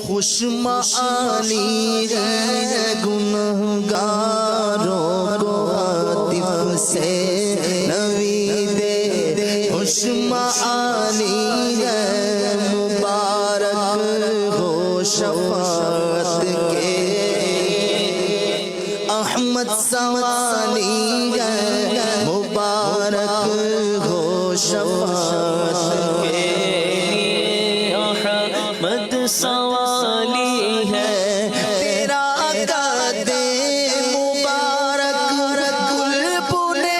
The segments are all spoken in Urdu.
خوش معانی گنہگاروں کو عاطف سے نوی دے خوش معانی مبارک ہو شفاعت کے احمد سوانی مبارک ہو شفاعت کے احمد سوالی ہے تیرا قد مبارک گل پونے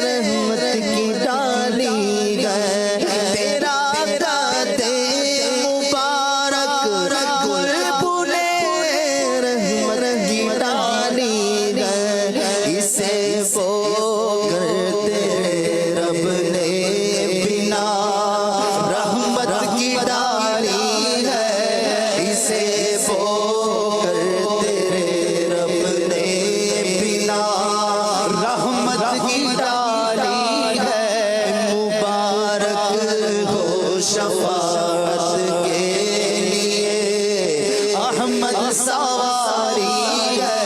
رحمت کی ڈالی ہے تیرا قد مبارک گل پونے رحمت کی ڈالی ہے اسے وہ کرتے رب نے بنا رحمت کی ڈالی ہے اسے وہ کرتے رب نے بنا رحمت کی ڈالی ہے مبارک ہو شفاعت کے لیے احمد سواری ہے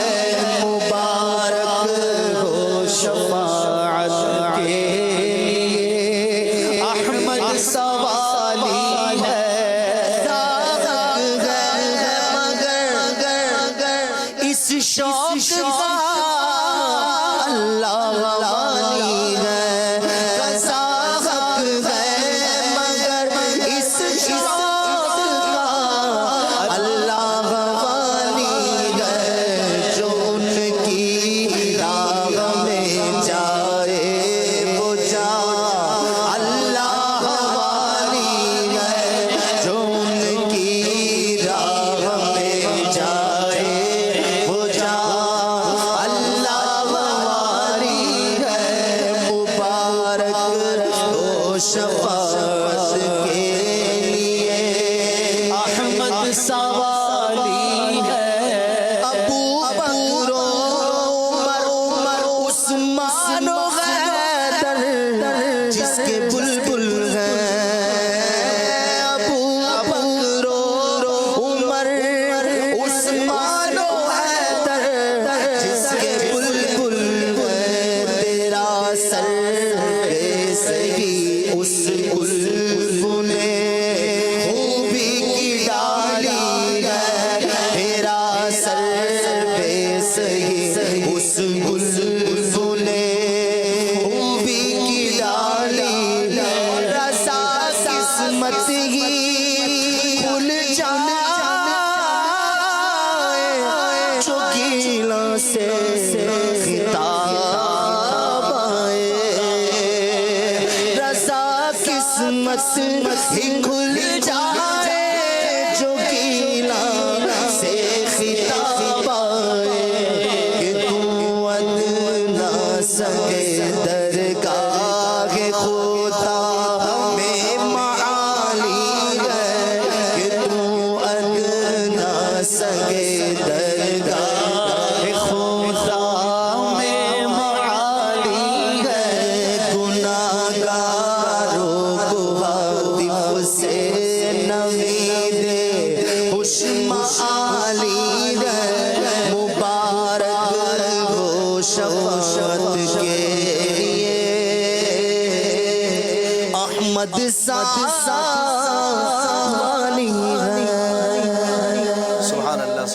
مبارک ہو شفاعت کے لیے احمد سوالی ہے مگر اس شوق کا اللہ والی ہے قضا حق ہے مگر اس شوق کا اللہ والی ہے جو ان کی راہ میں جائے وہ جا اللہ والی ہے جو ان کی راہ میں جائے وہ جا اللہ والی ہے مبارک ہو شفاعت کے لیے احمد سوالی ہے ابو بکر عمر عثمان و حیدر جس کے بلبل ہیں ابو بکر عمر عثمان و حیدر جس کے بلبل ہیں تیرا سر سہی اس بلبل نے خوبی کی ڈالی ہے تیرا سر سہی اس بلبل نے خوبی کی ڈالی ہے رسا قسمت ہی کھل جائے جو گیلا سے خطاب آئے رسا قسمت ہی کھل جائے جو گیلا سے خطاب آئے کہ تو ادنا سگے درگاہ خدا میں معالی ہے کہ تو ادنا سگے درگاہ خدا میں معالی ہے گناہگاروں کو عاطف سے نوی دے خوش معالی ہے مبارک ہو شفاعت کے لیے احمد سوانی ہے سبحان اللہ